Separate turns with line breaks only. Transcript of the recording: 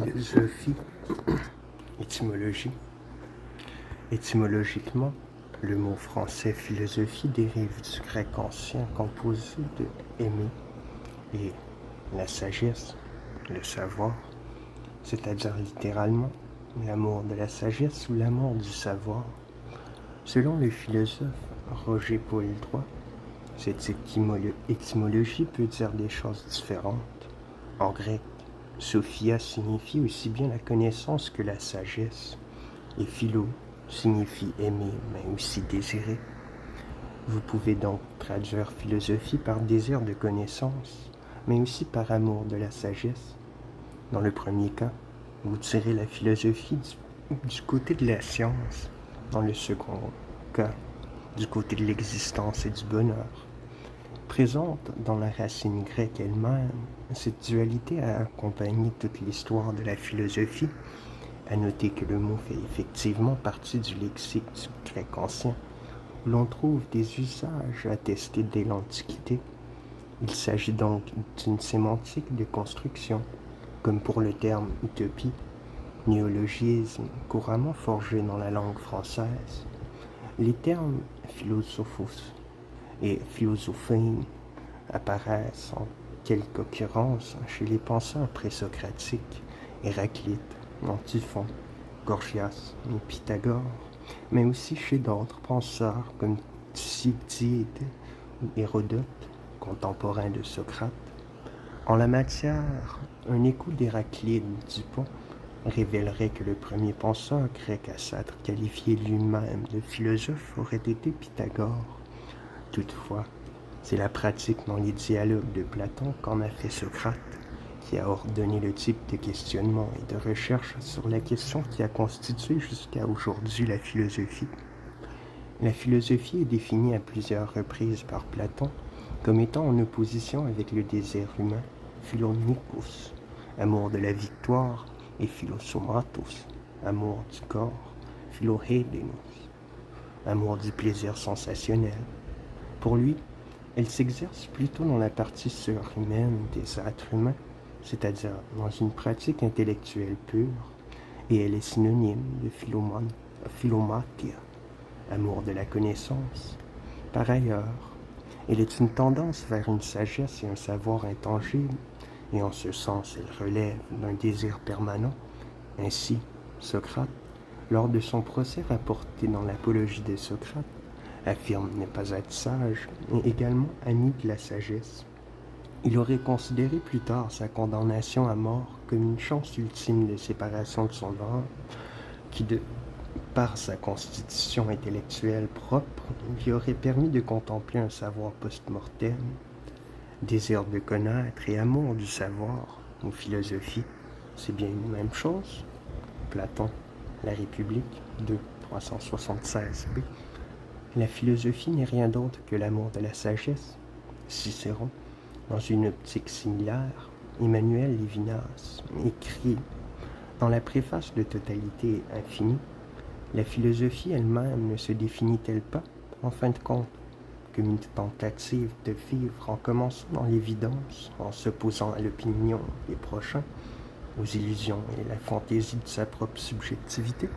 Philosophie, étymologie. Étymologiquement, le mot français philosophie dérive du grec ancien composé de aimer et la sagesse, le savoir, c'est-à-dire littéralement l'amour de la sagesse ou l'amour du savoir. Selon le philosophe Roger Paul III, cette étymologie peut dire des choses différentes. En grec, Sophia signifie aussi bien la connaissance que la sagesse, et philo signifie aimer, mais aussi désirer. Vous pouvez donc traduire philosophie par désir de connaissance, mais aussi par amour de la sagesse. Dans le premier cas, vous tirez la philosophie du côté de la science. Dans le second cas, du côté de l'existence et du bonheur. Présente dans la racine grecque elle-même, cette dualité a accompagné toute l'histoire de la philosophie. À noter que le mot fait effectivement partie du lexique du grec ancien, où l'on trouve des usages attestés dès l'Antiquité. Il s'agit donc d'une sémantique de construction, comme pour le terme utopie, néologisme couramment forgé dans la langue française. Les termes philosophos et philosophein apparaissent en quelque occurrence chez les penseurs présocratiques, Héraclite, Antiphon, Gorgias et Pythagore, mais aussi chez d'autres penseurs comme Thucydide ou Hérodote, contemporain de Socrate. En la matière, un écho d'Héraclite Dupont révélerait que le premier penseur grec à s'être qualifié lui-même de philosophe aurait été Pythagore. Toutefois, c'est la pratique dans les dialogues de Platon qu'en a fait Socrate, qui a ordonné le type de questionnement et de recherche sur la question qui a constitué jusqu'à aujourd'hui la philosophie. La philosophie est définie à plusieurs reprises par Platon comme étant en opposition avec le désir humain, philonikos, amour de la victoire, et philosomatos, amour du corps, philoheidenos, amour du plaisir sensationnel. Pour lui, elle s'exerce plutôt dans la partie surhumaine des êtres humains, c'est-à-dire dans une pratique intellectuelle pure, et elle est synonyme de philomatia, amour de la connaissance. Par ailleurs, elle est une tendance vers une sagesse et un savoir intangible, et en ce sens elle relève d'un désir permanent. Ainsi, Socrate, lors de son procès rapporté dans l'Apologie de Socrate, affirme ne pas être sage, et également ami de la sagesse. Il aurait considéré plus tard sa condamnation à mort comme une chance ultime de séparation de son âme, qui, par sa constitution intellectuelle propre, lui aurait permis de contempler un savoir post-mortem. Désir de connaître et amour du savoir, ou philosophie, c'est bien une même chose. Platon, La République, 2, 376b. La philosophie n'est rien d'autre que l'amour de la sagesse. Cicéron, dans une optique similaire, Emmanuel Lévinas écrit dans la préface de Totalité infinie, la philosophie elle-même ne se définit-elle pas, en fin de compte, comme une tentative de vivre en commençant dans l'évidence, en s'opposant à l'opinion des prochains, aux illusions et la fantaisie de sa propre subjectivité?